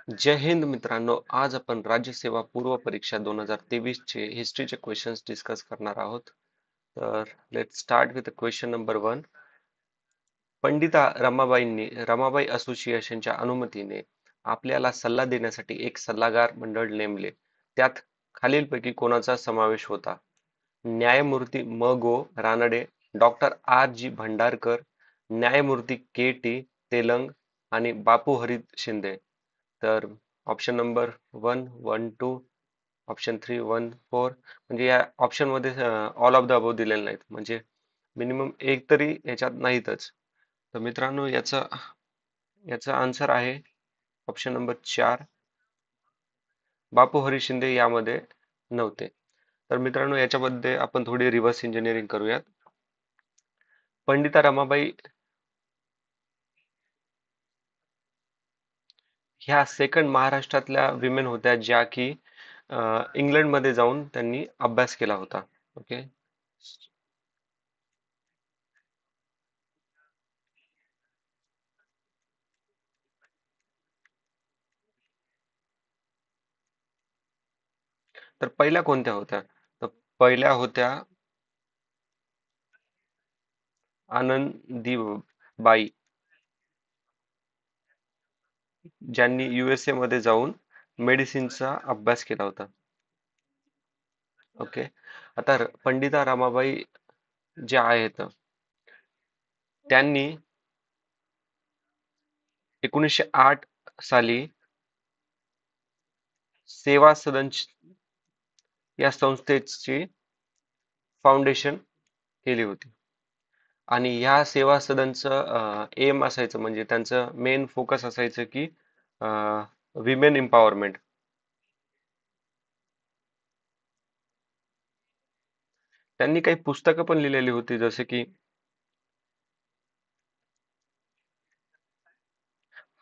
जय हिंद मित्रांनो. आज आपण राज्यसेवा पूर्व परीक्षा 2023 चे हिस्ट्रीचे क्वेश्चन्स डिस्कस करणार आहोत. तर let start with question number 1. Pandita रमाबाईंनी रमाबाई असोसिएशनच्या अनुमतीने आपल्याला सल्ला देण्यासाठी एक सल्लागार मंडळ नेमले. त्यात खालीलपैकी कोणाचा समावेश होता? न्यायमूर्ती म. गो. Ranade, doctor R. G. Bhandarkar, न्यायमूर्ती के. टी. तेलंग आणि बापू हरी शिंदे. तर ऑप्शन नंबर 1, 1, 2, ऑप्शन 3, 1, 4 म्हणजे या ऑप्शन मध्ये ऑल ऑफ द अबव दिलेले नाहीत, म्हणजे मिनिमम एक तरी याच्यात नाहीतच. तर मित्रांनो, याचा याचा आन्सर आहे ऑप्शन नंबर 4. बापू हरी शिंदे यामध्ये नव्हते. तर मित्रांनो, याच्यामध्ये आपण थोडी रिव्हर्स इंजिनिअरिंग करूयात. पंडिता रमाबाई ह्या सेकंड महाराष्ट्रातल्या विमेन होत्या, ज्या की इंग्लंडमध्ये जाऊन त्यांनी अभ्यास केला होता. ओके. तर पहिल्या कोणत्या होत्या? तर पहिल्या होत्या आनंदीबाई, ज्यांनी USA मध्ये जाऊन मेडिसिनचा अभ्यास केला होता. ओके. आता पंडिता रमाबाई ज्या आहेत, त्यांनी 1908 साली सेवा सदन या संस्थेची फाउंडेशन केली होती. आणि ह्या सेवा सदनचं एम असायचं, म्हणजे त्यांचं मेन फोकस असायचं की विमेन एम्पॉवरमेंट. त्यांनी काही पुस्तकं पण लिहिलेली होती, जसे की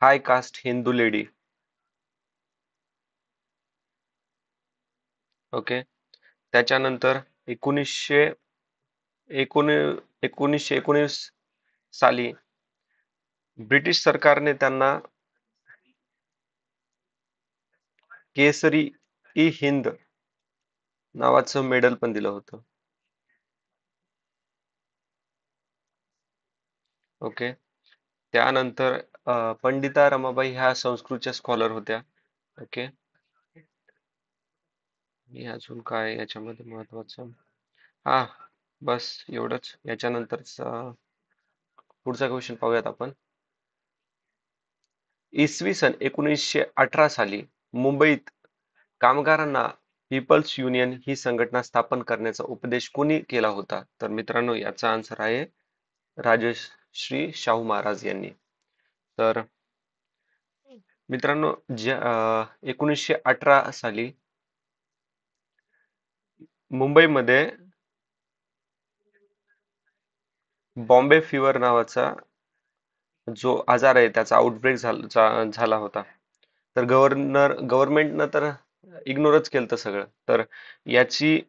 हाय कास्ट हिंदू लेडी. ओके. त्याच्यानंतर 1919 साली ब्रिटिश सरकारने त्यांना केसरी ई हिंद नावाचं मेडल पण दिलं होतं. ओके. त्यानंतर पंडिता रमाबाई ह्या संस्कृतच्या स्कॉलर होत्या. ओके. आणि अजून काय याच्यामध्ये महत्वाचं? हा, बस एवढंच. याच्यानंतरचा पुढचा क्वेश्चन पाहूयात आपण. इसवी सन 1918 साली मुंबईत कामगारांना पीपल्स युनियन ही संघटना स्थापन करण्याचा उपदेश कोणी केला होता? तर मित्रांनो, याचा आन्सर आहे राजश्री शाहू महाराज यांनी. तर मित्रांनो, 1918 साली मुंबईमध्ये बॉम्बे फिवर नावाचा जो आजार आहे त्याचा आउटब्रेक झाला होता. तर गव्हर्नमेंटनं तर इग्नोरच केलं सगळं. तर याची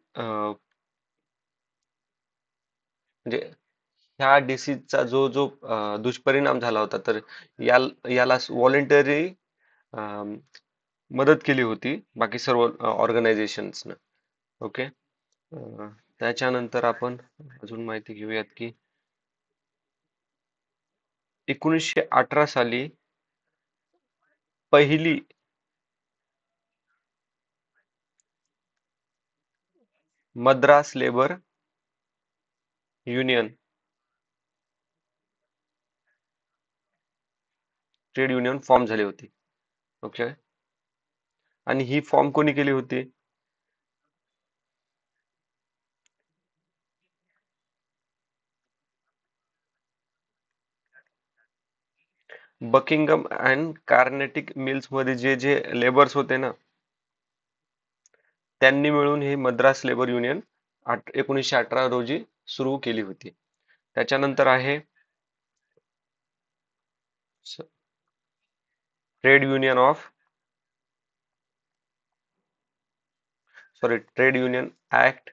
म्हणजे ह्या डिसीजचा जो जो दुष्परिणाम झाला होता, तर याला व्हॉलेंटरी मदत केली होती बाकी सर्व ऑर्गनायझेशन्सनं. ओके. त्याच्यानंतर आपण अजून माहिती घेऊयात की 1918 साली पहिली Madras labour union trade union form झाली होती. ओके. आणि ही फॉर्म कोणी केली होती? बकिंगम अँड कार्नेटिक मिल्स मध्ये जे जे लेबर्स होते ना, त्यांनी मिळून ही मद्रास लेबर युनियन 1918 रोजी सुरू केली होती. त्याच्यानंतर आहे trade union of trade union act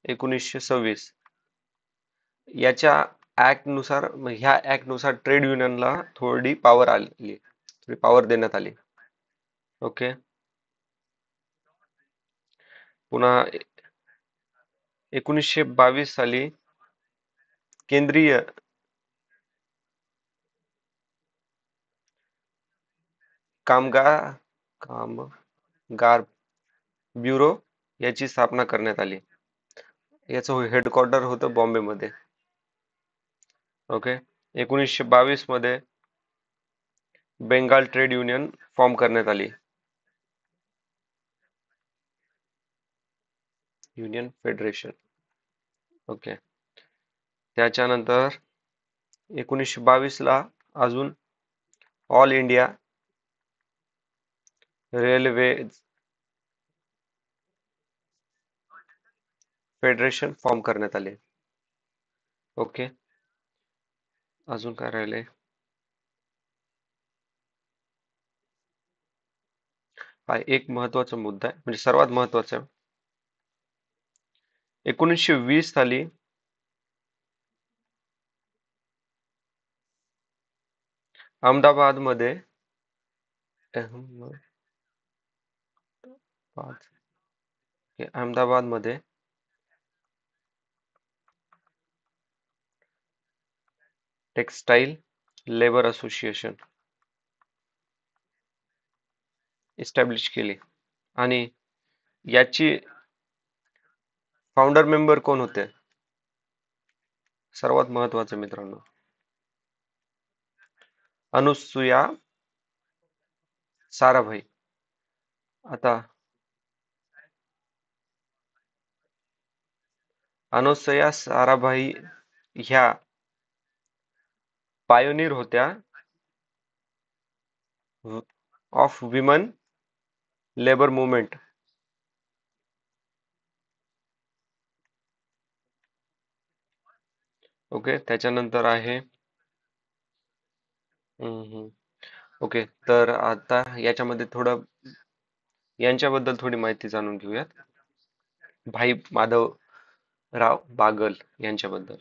1926. याच्या ऍक्ट नुसार, ह्या ऍक्ट नुसार ट्रेड युनियनला थोडी पॉवर आली, थोडी पॉवर देण्यात आली. ओके. पुन्हा 1922 साली केंद्रीय कामगार कामगार ब्युरो याची स्थापना करण्यात आली. याचं हेडक्वार्टर होतं बॉम्बेमध्ये. ओके. 1922 मध्ये बेंगाल ट्रेड युनियन फॉर्म करण्यात आली. Union federation. ओके. त्याच्यानंतर 1922 ला अजून all India railway federation form करण्यात आले. ओके. अजून काय राहिले? हा एक महत्वाचा मुद्दा आहे, म्हणजे सर्वात महत्वाचा आहे. 1920 साली अहमदाबाद मध्ये अहमदाबाद मध्ये टेक्सटाईल लेबर असोसिएशन इस्टॅब्लिश केली. आणि याची फाउंडर मेंबर कोण होते? सर्वात महत्वाचे मित्रांनो, अनुसुया साराभाई. आता अनुसया साराभाई ह्या पायोनियर होत्या of women labour movement. Okay. त्याच्यानंतर आहे ओके. तर आता याच्यामध्ये थोडं यांच्याबद्दल थोडी माहिती जाणून घेऊयात. भाई माधवराव बागल यांच्याबद्दल.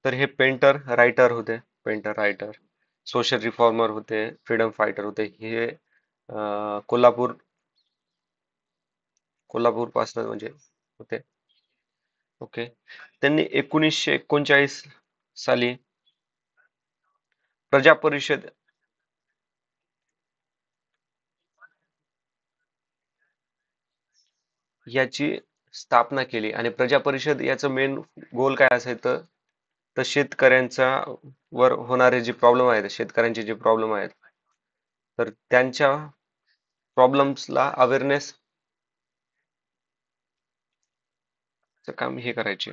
तर हे पेंटर रायटर होते. पेंटर रायटर, सोशल रिफॉर्मर होते, फ्रीडम फायटर होते. हे कोल्हापूर पासून म्हणजे होते. ओके. त्यांनी 1939 साली प्रजा परिषद याची स्थापना केली. आणि प्रजा परिषद याचं मेन गोल काय असायचं, तर शेतकऱ्यांचा वर होणारे जे प्रॉब्लेम आहेत, शेतकऱ्यांचे जे प्रॉब्लेम आहेत, तर त्यांच्या प्रॉब्लेम्सला अवेअरनेस काम हे करायचे.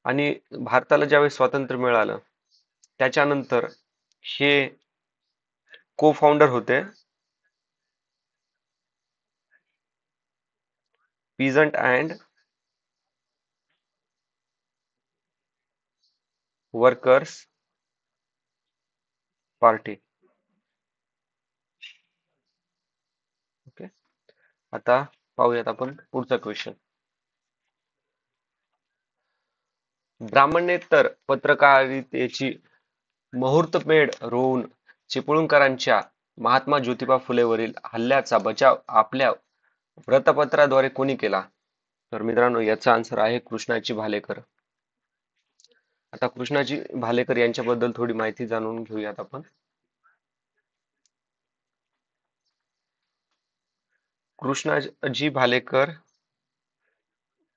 आणि भारताला ज्यावेळेस स्वातंत्र्य मिळालं त्याच्यानंतर हे को फाउंडर होते पीझंट अँड वर्कर्स पार्टी. ओके. आता पाहूयात आपण पुढचा क्वेश्चन. ब्राह्मणेतर पत्रकारितेची मुहूर्तमेढ रोवून चिपळूणकरांच्या महात्मा ज्योतिबा फुलेवरील हल्ल्याचा बचाव आपल्या वृत्तपत्राद्वारे कोणी केला? तर मित्रांनो, याचा आन्सर आहे कृष्णाजी भालेकर. आता कृष्णाजी भालेकर यांच्याबद्दल थोडी माहिती जाणून घेऊयात आपण. कृष्णाजी भालेकर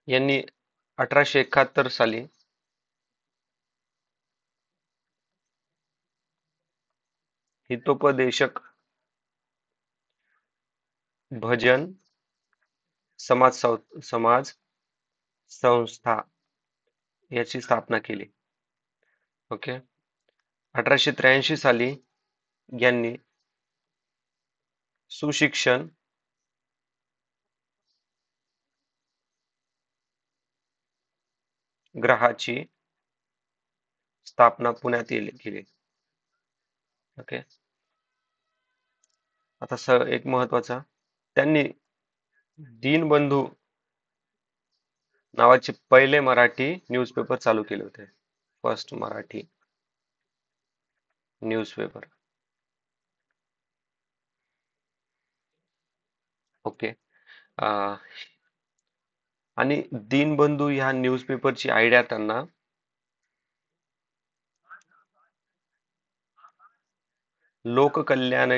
यांनी 1871 साली हितोपदेशक भजन समाज संस्था याची स्थापना केली. ओके. 1883 साली यांनी सुशिक्षण ग्रहाची स्थापना पुण्यात केली. ओके. आता एक महत्वाचा, त्यांनी दीनबंधू नावाचे पहिले मराठी न्यूजपेपर चालू केले होते. First Marathi newspaper. ओके. आणि दीनबंधू ह्या न्यूजपेपरची आयडिया त्यांना लोककल्याण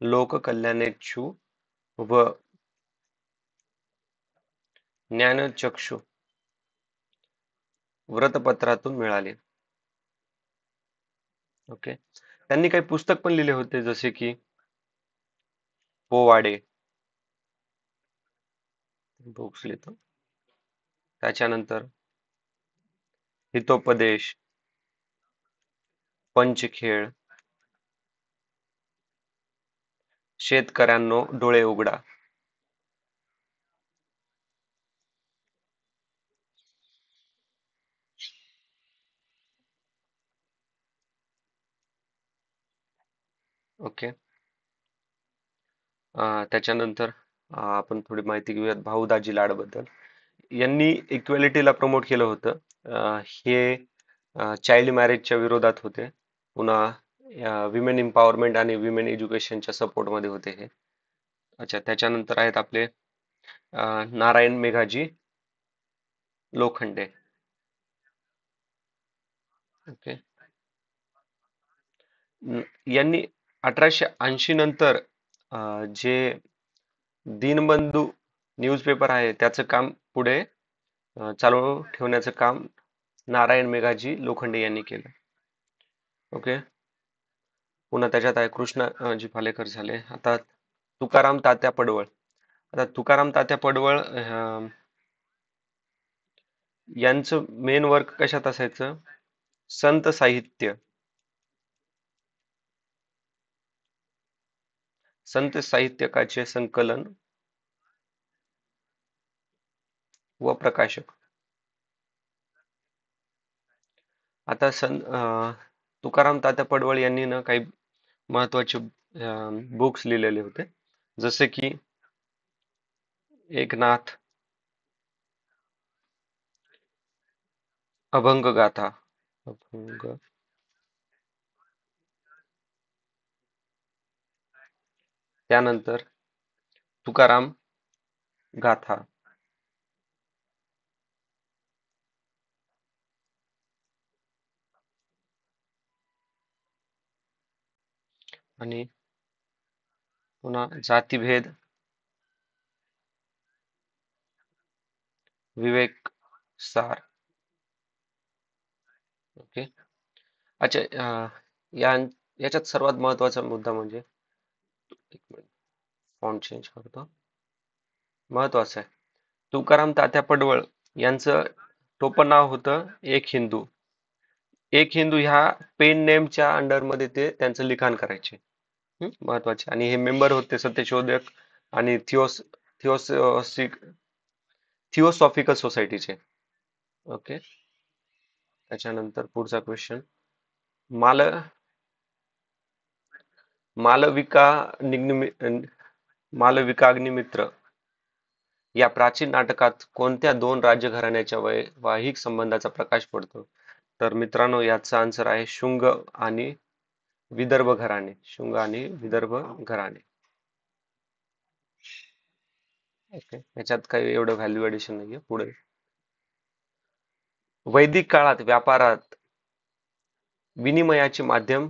लोककल्याणेच्छू व ज्ञानचक्षू व्रतपत्रातून मिळाले. ओके. त्यांनी काही पुस्तक पण लिहिले होते, जसे की पोवाडे बुक्स लिहितो, त्याच्यानंतर हितोपदेश, पंचखेळ, शेतकऱ्यांनो डोळे उघडा. ओके. त्याच्यानंतर आपण थोडी माहिती घेऊयात भाऊ दाजी लाड बद्दल. यांनी इक्वेलिटीला प्रमोट केलं होतं. हे चाइल्ड मॅरेजच्या विरोधात होते. पुन्हा विमेन एम्पॉवरमेंट आणि विमेन एज्युकेशनच्या सपोर्ट मध्ये होते हे. अच्छा, त्याच्यानंतर आहेत आपले नारायण मेघाजी लोखंडे. ओके. यांनी 1880 नंतर जे दीनबंधू न्यूजपेपर आहे त्याचं काम पुढे चालू ठेवण्याचं काम नारायण मेघाजी लोखंडे यांनी केलं. ओके. पुन्हा त्याच्यात आहे कृष्णाजी भालेकर झाले. आता तुकाराम तात्या पडवळ. आता तुकाराम तात्या पडवळ यांचं मेन वर्क कशात असायचं? संत साहित्य, संत साहित्यकाचे संकलन व प्रकाशक. आता तुकाराम तात्या पडवळ यांनी ना काही महत्वाचे बुक्स लिहिलेले होते, जसे की एकनाथ, अभंग गाथा, अभंग, त्यानंतर तुकाराम गाथा, आणि पुन्हा जातीभेद, विवेक सार. ओके. अच्छा. या याच्यात सर्वात महत्वाचा मुद्दा म्हणजे, एक मिनिट, फॉन्ट चेंज करतो, महत्वाचं आहे. तुकाराम तात्या पडवळ यांचं टोपण नाव होतं एक हिंदू. एक हिंदू ह्या पेन नेमच्या अंडरमध्ये ते त्यांचं लिखाण करायचे. महत्वाचे. आणि हे मेंबर होते सत्यशोधक आणि थिओसॉफिक थिओसॉफिकल सोसायटीचे. ओके. त्याच्यानंतर पुढचा क्वेश्चन, माल मालविका मालविकाग्निमित्र या प्राचीन नाटकात कोणत्या दोन राज्यघराण्याच्या वैवाहिक संबंधाचा प्रकाश पडतो? तर मित्रांनो, याचा आन्सर आहे शुंग आणि विदर्भ घराणे. शुंग आणि विदर्भ घराणे. ओके. याच्यात काही एवढं व्हॅल्यू एडिशन नाहीये. पुढे, वैदिक काळात व्यापारात विनिमयाचे माध्यम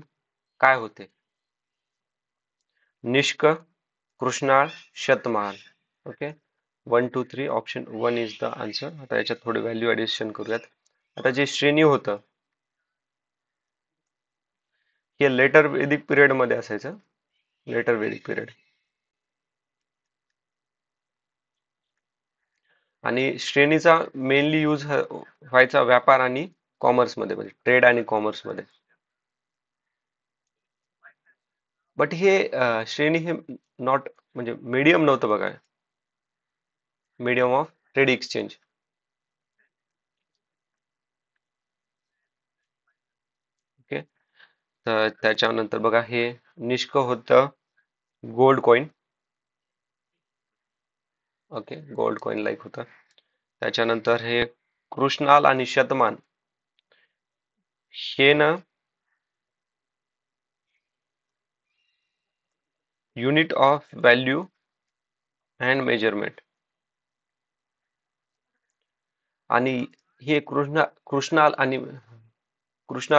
काय होते? निष्क, कृष्णाळ, शतमान. Okay. 1 2 3 option 1 is the answer. आता याच्यात थोडे व्हॅल्यू एडिशन करूयात. आता जे श्रेणी होतं हे लेटर वेदिक पिरियड मध्ये असायचं. लेटर वेदिक पिरियड. आणि श्रेणीचा मेनली यूज व्हायचा व्यापार आणि कॉमर्स मध्ये, म्हणजे ट्रेड आणि कॉमर्स मध्ये. बट हे श्रेणी हे नॉट, म्हणजे मीडियम नव्हतं बघा, medium of trade exchange. Okay. तर त्याच्यानंतर बघा, हे निष्क होतं gold coin. Okay. Gold coin like होतं. त्याच्यानंतर हे कृष्णाल आणि शतमान हे ना unit of value and measurement. आणि हे कृष्णाल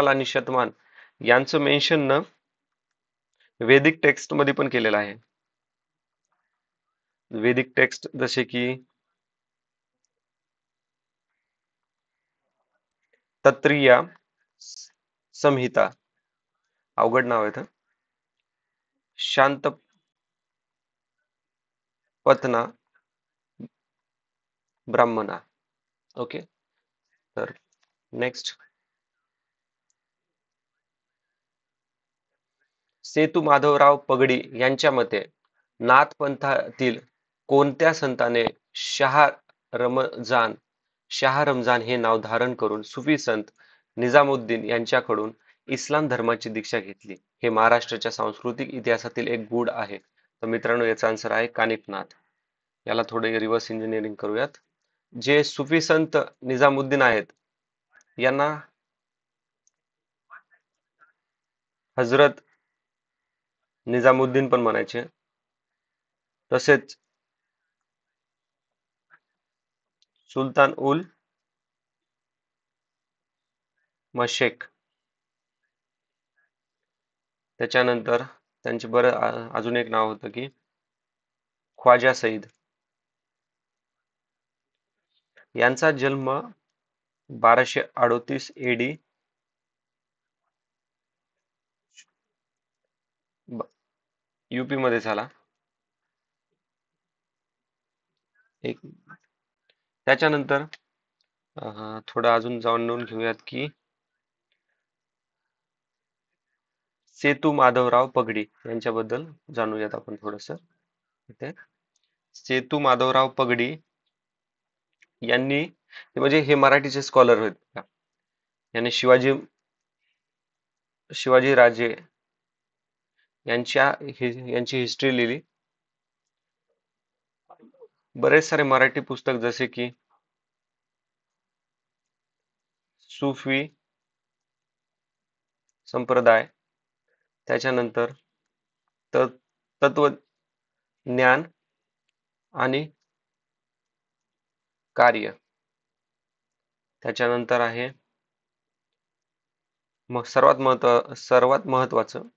आणि शतमान यांचं मेन्शन न वैदिक टेक्स्ट मध्ये पण केलेलं आहे. वैदिक टेक्स्ट जसे की तत्रिया संहिता, अवघड नाव आहे. शांतपतना, ब्राह्मणा. ओके. तर नेक्स्ट, सेतू माधवराव पगडी यांच्या मते नाथपंथातील कोणत्या संताने रमजान शाह रमजान हे नाव धारण करून सुफी संत निजामुद्दीन यांच्याकडून इस्लाम धर्माची दीक्षा घेतली? हे महाराष्ट्राच्या सांस्कृतिक इतिहासातील एक गूढ आहे. तर मित्रांनो, याचा आन्सर आहे कानिफनाथ. याला थोडे रिव्हर्स इंजिनिअरिंग करूयात. जे सुफी संत निजामुद्दीन आहेत यांना हजरत निजामुद्दीन पण म्हणायचे. तसेच सुलतान उल मशेक, त्याच्यानंतर त्यांचे अजून एक नाव होतं की ख्वाजा सईद. यांचा जन्म 1238 एडी यूपी मध्ये झाला. एक त्याच्यानंतर थोडं अजून जाणून घेऊयात की सेतू माधवराव पगडी यांच्याबद्दल जाणूयात आपण थोडस. इथे सेतू माधवराव पगडी यांनी, म्हणजे हे मराठीचे स्कॉलर होते. यांनी शिवाजी राजे यांची हिस्ट्री लिहिली. बरेच सारे मराठी पुस्तक जसे की सुफी संप्रदाय, त्याच्यानंतर तत्वज्ञान आणि कार्य, त्याच्यानंतर आहे मग सर्वात महत्वाचं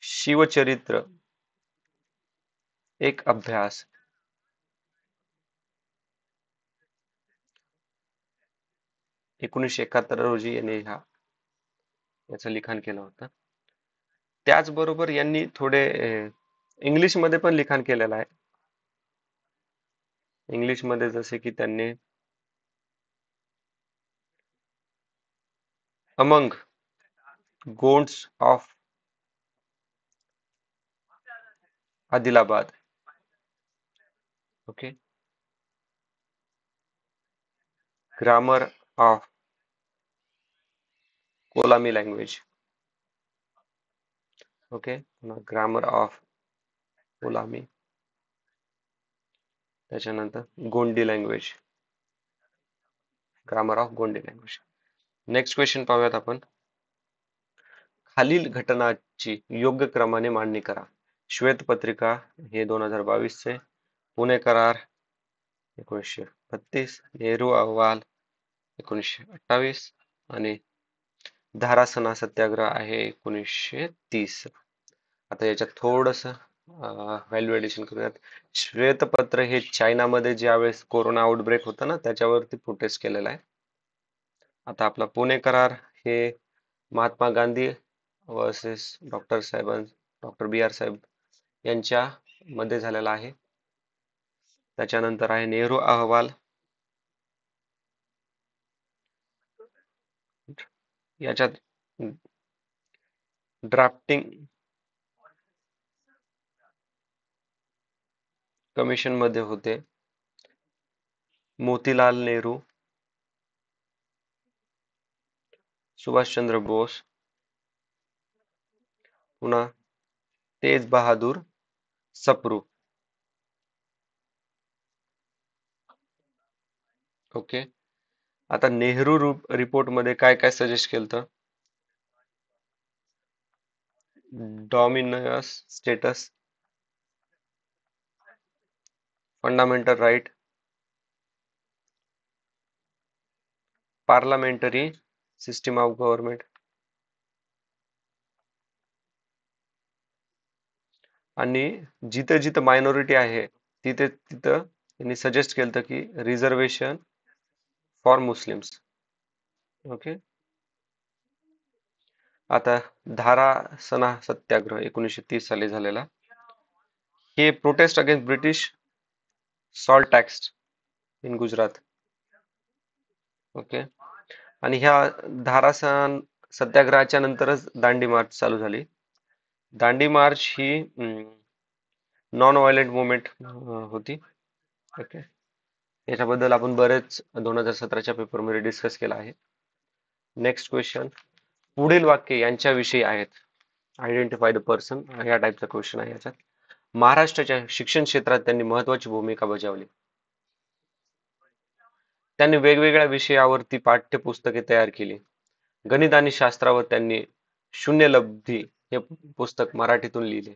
शिवचरित्र एक अभ्यास. 1971 रोजी यांनी याचं लिखाण केलं होतं. त्याचबरोबर यांनी थोडे इंग्लिश मध्ये पण लिखाण केलेलं आहे. इंग्लिश मध्ये जसे की त्यांनी among Gonds of Adilabad, okay, grammar of Kolami language, okay, grammar of Kolami, त्याच्यानंतर Gondi language, grammar of Gondi language. Next question पाहूयात आपण. खालील घटनाची योग्य क्रमाने मांडणी करा. श्वेतपत्रिका हे 2022 चे, पुणे करार 1932, नेहरू अहवाल 1928 आणि धारासणा सत्याग्रह आहे 1930. आता याच्यात थोडस व्हॅल्यू एडिशन करूयात. श्वेतपत्र हे चायनामध्ये ज्यावेळेस कोरोना आउटब्रेक होता ना, त्याच्यावरती प्रोटेस्ट केलेला आहे. आता आपला पुणे करार हे महात्मा गांधी वर्सेस डॉक्टर बी आर साहेब यांच्या मध्ये झालेला आहे. त्याच्यानंतर आहे नेहरू अहवाल. याच्यात ड्राफ्टिंग कमिशन मध्ये होते मोतीलाल नेहरू, सुभाषचंद्र बोस, पुन्हा तेज बहादूर सप्रू. ओके. आता नेहरू रिपोर्ट मध्ये काय काय सजेस्ट केलं? Dominion status, fundamental right, parliamentary system of government, आणि जिथं जिथं मायनॉरिटी आहे तिथे तिथं त्यांनी सजेस्ट केलं की रिझर्वेशन फॉर मुस्लिम्स. ओके. आता धारा सना सत्याग्रह 1930 साली झालेला, हे prostate against British salt tax in Gujarat. Okay. आणि ह्या धारासन सत्याग्रहाच्या नंतरच दांडी मार्च चालू झाली. दांडी मार्च ही नॉन व्हायलेंट मुवमेंट होती. ओके. याच्याबद्दल आपण बरेच 2017च्या पेपरमध्ये डिस्कस केला आहे. नेक्स्ट क्वेश्चन, पुढील वाक्य यांच्याविषयी आहेत. आयडेंटिफाय द पर्सन, या टाईपचा क्वेश्चन आहे याच्यात. महाराष्ट्राच्या शिक्षण क्षेत्रात त्यांनी महत्वाची भूमिका बजावली. त्यांनी वेगवेगळ्या विषयावरती पाठ्यपुस्तके तयार केली. गणित आणि शास्त्रावर त्यांनी शून्यलब्धी हे पुस्तक मराठीतून लिहिले.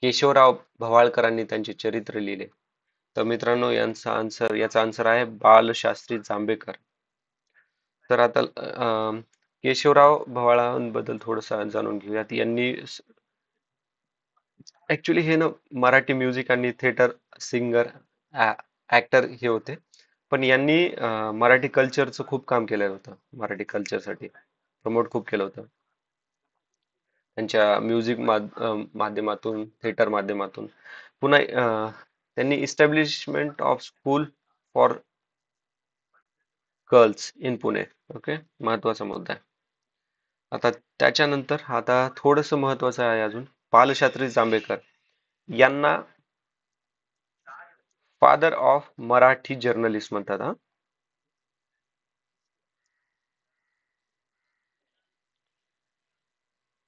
केशवराव भवाळकरांनी त्यांचे चरित्र लिहिले. तर मित्रांनो, याचा आन्सर आहे बालशास्त्री जांभेकर. तर आता केशवराव भवाळांबद्दल थोडस जाणून घेऊयात. यांनी ऍक्च्युली हे ना मराठी म्युझिक आणि थिएटर सिंगर ऍक्टर हे होते, पण यांनी मराठी कल्चरचं खूप काम केलेलं होतं. मराठी कल्चरसाठी प्रमोट खूप केलं होतं त्यांच्या म्युझिक माध्यमातून, थिएटर माध्यमातून. पुन्हा त्यांनी establishment of school for girls in Pune. Okay, महत्वाचा मुद्दा आहे. आता त्याच्यानंतर आता थोडस महत्वाचं आहे अजून, बालशास्त्री जांभेकर यांना फादर ऑफ मराठी जर्नलिस्ट म्हणतात. हा,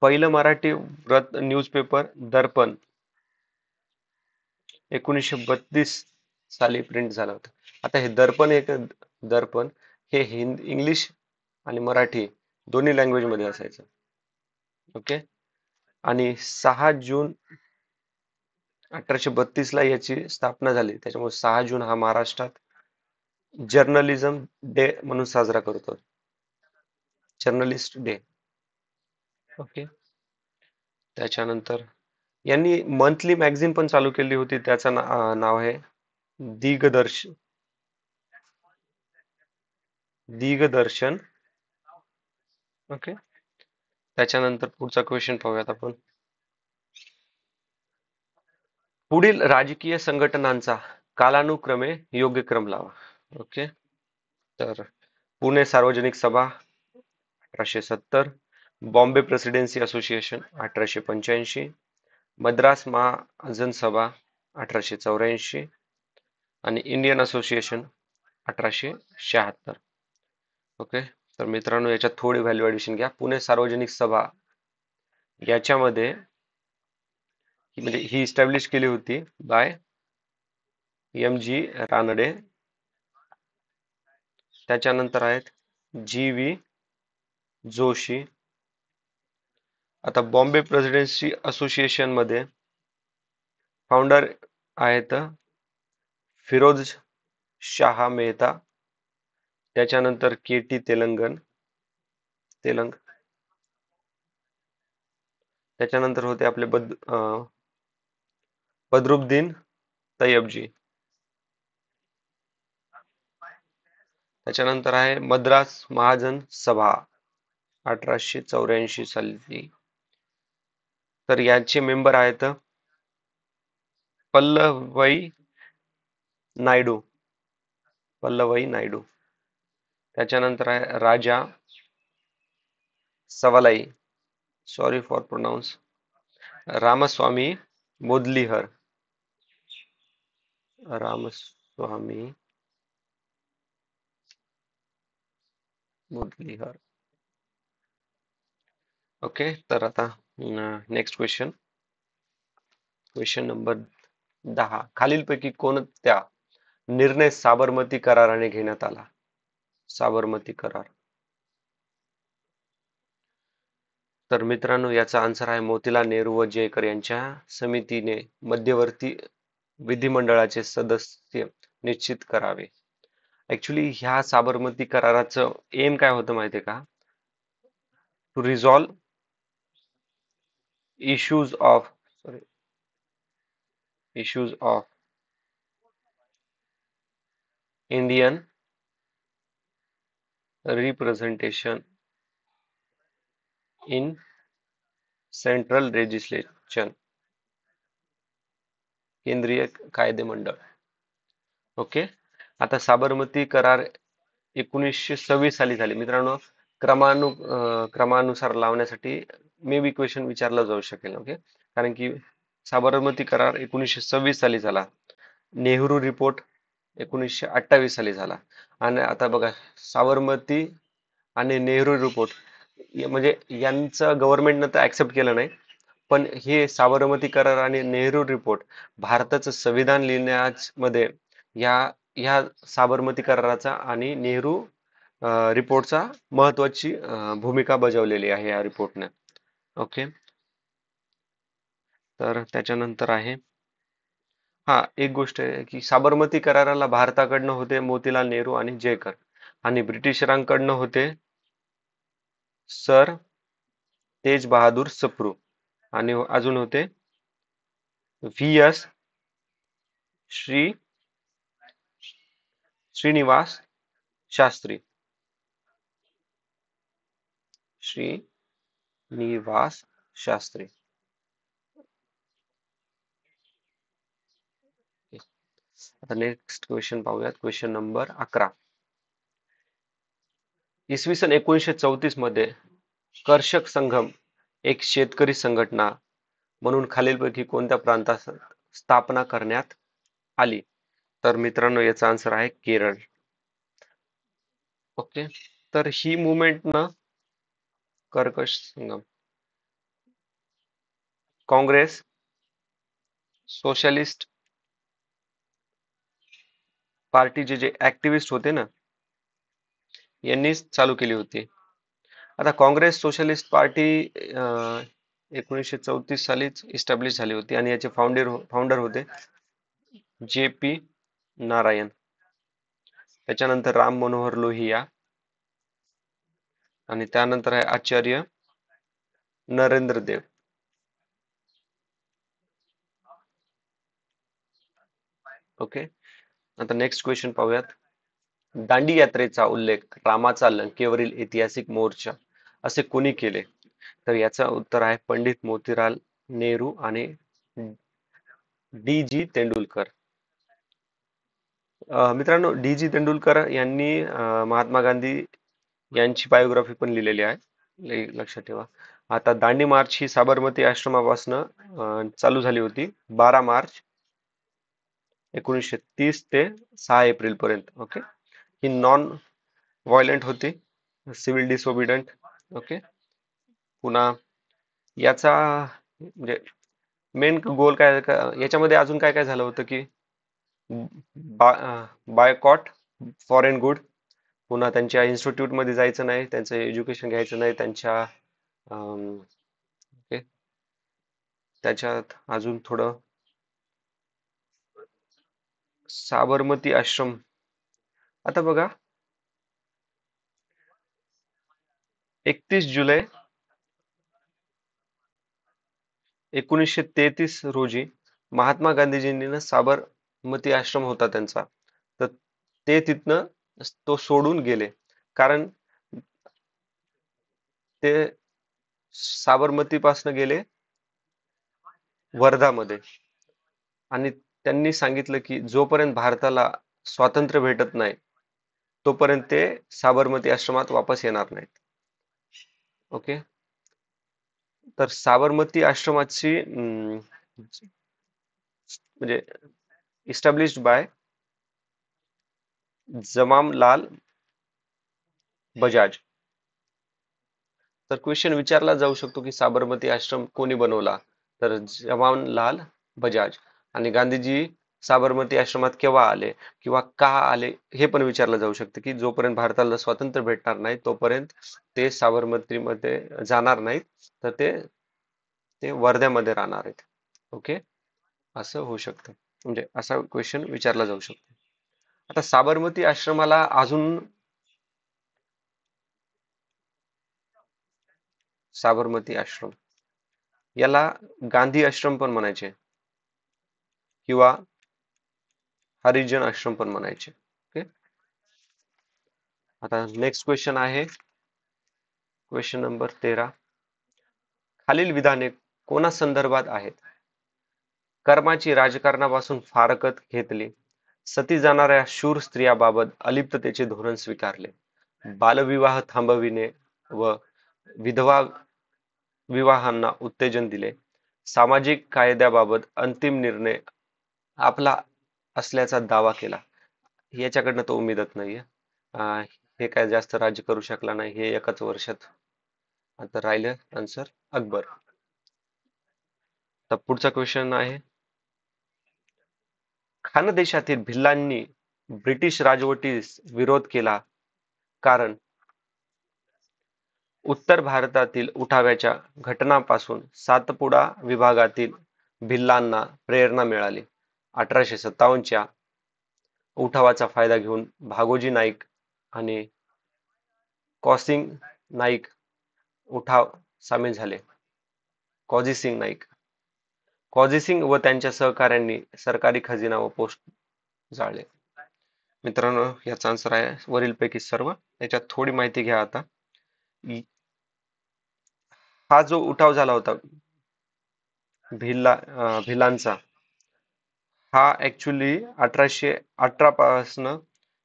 पहिलं मराठी व्रत न्यूजपेपर दर्पण 1932 साली प्रिंट झालं होतं. आता हे दर्पण हे इंग्लिश आणि मराठी दोन्ही लँग्वेज मध्ये असायचं. ओके. आणि 6 जून 1832 ला याची स्थापना झाली, त्याच्यामुळे 6 जून हा महाराष्ट्रात जर्नलिझम डे म्हणून साजरा करतो, जर्नलिस्ट डे. ओके. त्याच्यानंतर यांनी मंथली मॅगझिन पण चालू केली होती, त्याचं नाव आहे दिग्दर्शन. दिग्दर्शन. ओके. त्याच्यानंतर पुढचा क्वेश्चन पाहूयात आपण. पुढील राजकीय संघटनांचा कालानुक्रमे योग्य क्रम लावा. ओके. तर पुणे सार्वजनिक सभा 1870, बॉम्बे प्रेसिडेन्सी असोसिएशन 1885, मद्रास महाजन सभा 1884 आणि इंडियन असोसिएशन 1876. ओके. तर मित्रांनो, याच्यात थोडी व्हॅल्यू ऍडिशन घ्या. पुणे सार्वजनिक सभा याच्यामध्ये म्हणजे ही इस्टॅब्लिश केली होती बाय M.G. रानडे. त्याच्यानंतर आहेत G.V. जोशी. आता बॉम्बे प्रेसिडेन्सी असोसिएशन मध्ये फाउंडर आहेत फिरोज शाह मेहता. त्याच्यानंतर KT तेलंग. त्याच्यानंतर होते आपले बदरुद्दीन तय्यबजी. त्याच्यानंतर आहे मद्रास महाजन सभा 1884 साली. तर याचे मेंबर आहेत पल्लवई नायडू. त्याच्यानंतर आहे Raja Savalai, sorry for pronounce, Ramaswami Mudaliar. Ramaswami Mudaliar. Okay. तर आता नेक्स्ट क्वेश्चन नंबर 10. खालीलपैकी कोणत्या निर्णय साबरमती कराराने घेण्यात आला? साबरमती करार. तर मित्रांनो, याचा आन्सर आहे मोतीलाल नेहरू व जयकर यांच्या समितीने मध्यवर्ती विधिमंडळाचे सदस्य निश्चित करावे. ऍक्च्युली ह्या साबरमती कराराचं एम काय होतं माहितीये का? To resolve issues of issues of Indian representation in central legislation, केंद्रीय कायदेमंडळ. ओके. आता साबरमती करार 1926 साली झाले मित्रांनो. क्रमानुसार लावण्यासाठी मे बी क्वेश्चन विचारला जाऊ शकेल. ओके, कारण की साबरमती करार 1926 साली झाला. नेहरू रिपोर्ट 1928 साली झाला. आणि आता बघा, साबरमती आणि नेहरू रिपोर्ट म्हणजे यांचं गव्हर्नमेंटनं तर ऍक्सेप्ट केलं नाही, पण हे साबरमती करार आणि नेहरू रिपोर्ट भारताचं संविधान लिहिण्यामध्ये या ह्या साबरमती कराराचा आणि नेहरू रिपोर्टचा महत्वाची भूमिका बजावलेली आहे या रिपोर्टने. ओके, तर त्याच्यानंतर आहे, हा एक गोष्ट आहे की साबरमती कराराला भारताकडनं होते मोतीलाल नेहरू आणि जयकर, आणि ब्रिटिशरांकडनं होते सर तेज बहादूर सप्रू, आणि अजून होते व्ही एस श्री श्रीनिवास शास्त्री. श्रीनिवास शास्त्री. आता नेक्स्ट क्वेश्चन पाहूयात, क्वेश्चन नंबर 11. इसवी सन 1934 मध्ये कर्षक संघम एक शेतकरी संघटना म्हणून खालीलपैकी कोणत्या प्रांतात स्थापना करण्यात आली? तर मित्रांनो, याचा आन्सर आहे केरळ. ओके, तर ही मुवमेंट ना कर्कश संगम, काँग्रेस, सोशलिस्ट पार्टीचे जे ऍक्टिव्हिस्ट होते ना, यांनीच चालू केली होती. आता काँग्रेस सोशलिस्ट पार्टी 1934 सालीच इस्टॅब्लिश झाली होती, आणि याचे फाउंडर होते जे. पी. नारायण. त्याच्यानंतर राम मनोहर लोहिया, आणि त्यानंतर आहे आचार्य नरेंद्र देव. ओके, आता नेक्स्ट क्वेश्चन पाहूयात. दांडी यात्रेचा उल्लेख रामाचा लंकेवरील ऐतिहासिक मोर्चा असे कोणी केले? तर याचा उत्तर आहे पंडित मोतीलाल नेहरू आणि डी. तेंडुलकर. मित्रांनो, डी. तेंडुलकर यांनी महात्मा गांधी यांची बायोग्राफी पण लिहिलेली आहे, लक्षात ठेवा. आता दांडी मार्च ही साबरमती आश्रमापासून चालू झाली होती 12 मार्च 1930 ते 6 एप्रिल पर्यंत. ओके, ही नॉन व्हायलेंट होती, सिव्हिल डिसओबिडंट. ओके, पुन्हा याचा म्हणजे मेन गोल काय याच्यामध्ये अजून काय काय झालं होतं की बायकॉट फॉरेन गुड, पुन्हा त्यांच्या इन्स्टिट्यूट मध्ये जायचं नाही, त्यांचं एज्युकेशन घ्यायचं नाही, त्यांच्या ओके, त्याच्यात अजून थोडं साबरमती आश्रम. आता बघा, 31 जुलै 1933 रोजी महात्मा गांधीजींनी ना साबरमती आश्रम होता त्यांचा, तर ते तिथनं तो सोडून गेले, कारण ते साबरमती पासून गेले वर्धामध्ये, आणि त्यांनी सांगितलं की जोपर्यंत भारताला स्वातंत्र्य भेटत नाही तोपर्यंत ते साबरमती आश्रमात वापस येणार नाहीत. ओके, तर साबरमती आश्रमाची म्हणजे इस्टॅब्लिश्ड बाय जमामलाल बजाज. तर क्वेश्चन विचारला जाऊ शकतो की साबरमती आश्रम कोणी बनवला? तर जवाहरलाल बजाज. आणि गांधीजी साबरमती आश्रमात केव्हा आले किंवा का आले हे पण विचारलं जाऊ शकते, की जोपर्यंत भारताला स्वातंत्र्य भेटणार नाही तोपर्यंत ते साबरमतीमध्ये जाणार नाहीत, तर ते ते वर्ध्यामध्ये राहणार आहेत. ओके, असं होऊ शकतं. म्हणजे असा क्वेश्चन विचारला जाऊ शकतो. आता साबरमती आश्रमाला अजून साबरमती आश्रम याला गांधी आश्रम पण म्हणायचे किंवा हरिजन आश्रम पण म्हणायचे. ओके, आता नेक्स्ट क्वेश्चन आहे क्वेश्चन नंबर 13. खालील विधाने कोणा संदर्भात आहेत? कर्माची राजकारणापासून फारकत घेतली, सती जाणाऱ्या शूर स्त्रियाबाबत अलिप्ततेचे धोरण स्वीकारले, बालविवाह थांबविणे व विधवा विवाहांना उत्तेजन दिले, सामाजिक कायद्याबाबत अंतिम निर्णय आपला असल्याचा दावा केला. याच्याकडनं तो उमेदच नाहीये. अं, हे काय जास्त राज्य करू शकला नाही हे एकाच वर्षात. आता राहिलं आन्सर अकबर. तर पुढचा क्वेश्चन आहे, खानदेशातील भिल्लांनी ब्रिटिश राजवटीस विरोध केला कारण उत्तर भारतातील उठाव्याच्या घटनांपासून सातपुडा विभागातील भिल्लांना प्रेरणा मिळाली. 1857च्या उठावाचा फायदा घेऊन भागोजी नाईक आणि कौसिंग नाईक उठाव सामील झाले. कौजिसिंग नाईक कौजिसिंग व त्यांच्या सहकाऱ्यांनी सरकारी खजिना व पोस्ट जाळले. मित्रांनो, याचा आन्सर आहे वरीलपैकी सर्व. याच्यात थोडी माहिती घ्या आता. हा जो उठाव झाला होता भिलांचा, हा ऍक्च्युली 1818 पासन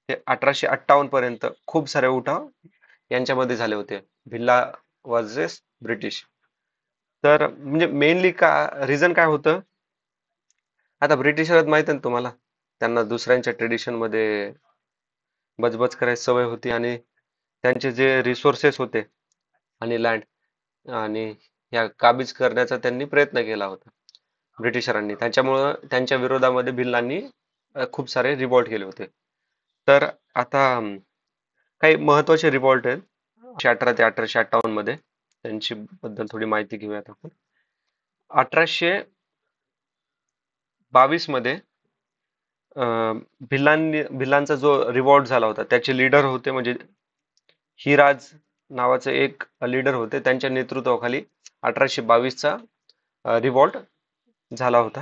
ते 1858 पर्यंत खूप सारे उठाव यांच्यामध्ये झाले होते, भिल्ला वर्सेस ब्रिटिश. तर म्हणजे मेनली का रिझन काय होतं? आता ब्रिटिशर माहित आहे ना तुम्हाला, त्यांना दुसऱ्यांच्या ट्रेडिशन मध्ये बजबज करायची सवय होती आणि त्यांचे जे रिसोर्सेस होते आणि लँड आणि या काबीज करण्याचा त्यांनी प्रयत्न केला होता ब्रिटिशरांनी. त्याच्यामुळं त्यांच्या विरोधामध्ये भिल्लांनी खूप सारे रिवॉल्ट केले होते. तर आता काही महत्वाचे रिवॉल्ट आहेत 1818 ते 1858 मध्ये, त्यांची बद्दल थोडी माहिती घेऊयात आपण. 1822 मध्ये भिल्लांचा जो रिवॉल्ट झाला होता त्याचे लीडर होते म्हणजे हिराज नावाचे एक लीडर होते. त्यांच्या नेतृत्वाखाली 1822 चा रिवॉल्ट झाला होता.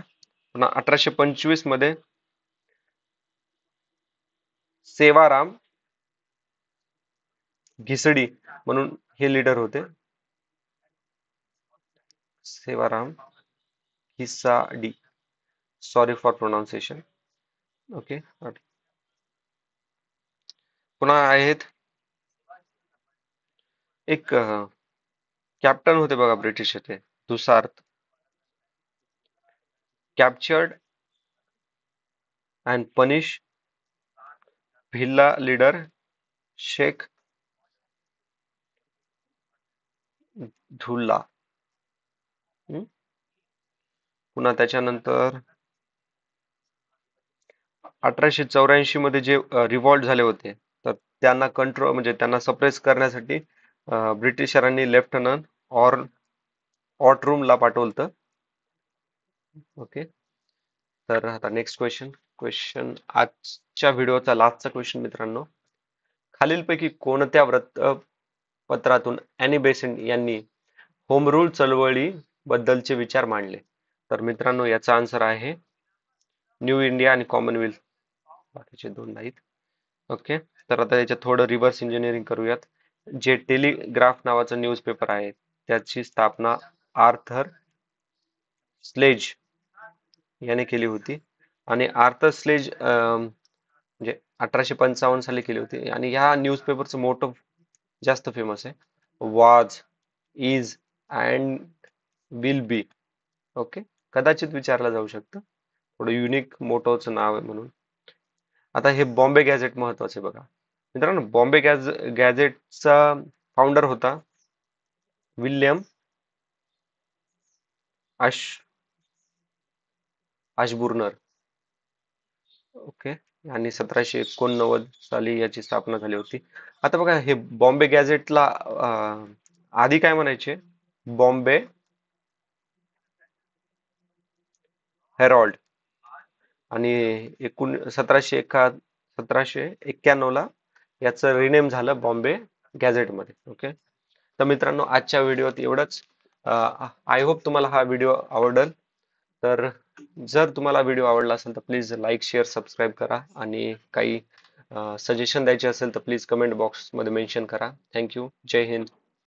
पुन्हा 1825 मध्ये सेवाराम घिसडी म्हणून हे लीडर होते. Sevaram Ghisadi, sorry for pronunciation. Okay, पुन्हा आहेत एक कॅप्टन होते बघा ब्रिटिश येथे, दुसार्थ. Captured and punish Bhilla leader Sheikh Dhulla. पुन्हा त्याच्यानंतर 1884 मध्ये जे रिव्हॉल्ट झाले होते, तर त्यांना कंट्रोल म्हणजे त्यांना सप्रेस करण्यासाठी ब्रिटिशरांनी लेफ्टनंट ऑटरूमला पाठवलं होतं. ओके, तर आता नेक्स्ट क्वेश्चन आजच्या व्हिडिओचा लास्टचा क्वेश्चन मित्रांनो, खालीलपैकी कोणत्या वृत्तपत्रातून ॲनी बेसेंट यांनी होम रूल चळवळी बद्दलचे विचार मांडले? तर मित्रांनो, याचा आन्सर आहे न्यू इंडिया आणि कॉमनवेल्थ. बाकीचे दोन नाहीत. ओके, तर आता याच्यात थोडं रिव्हर्स इंजिनिअरिंग करूयात. जे टेलिग्राफ नावाचं न्यूजपेपर आहे त्याची स्थापना आर्थर स्लेज याने केली होती आणि आर्थर स्लेज म्हणजे 1855 साली केली होती. आणि ह्या न्यूजपेपरचं मोठं जास्त फेमस आहे, वाज, is and will be. Okay, कदाचित विचारला जाऊ शकतं, थोडं युनिक मोटोचं नाव आहे म्हणून. आता हे बॉम्बे गॅझेट महत्वाचे बघा मित्रांनो. बॉम्बे गॅझेटचा फाउंडर होता विल्यम आश आशबुर्नर. ओके. आणि 1789 साली याची स्थापना झाली होती. आता बघा हे बॉम्बे गॅझेटला आधी काय म्हणायचे? बॉम्बे हेरॉल्ड. आणि 1791 ला याचं रिनेम झालं बॉम्बे गॅझेट मध्ये. ओके. तर मित्रांनो, आजच्या व्हिडिओत एवढंच. आय होप तुम्हाला हा व्हिडिओ आवडेल. तर जर तुम्हाला व्हिडिओ आवडला असेल तर प्लीज लाईक शेअर सबस्क्राईब करा, आणि काही सजेशन द्यायचे असेल तर प्लीज कमेंट बॉक्समध्ये मेन्शन करा. थँक्यू. जय हिंद.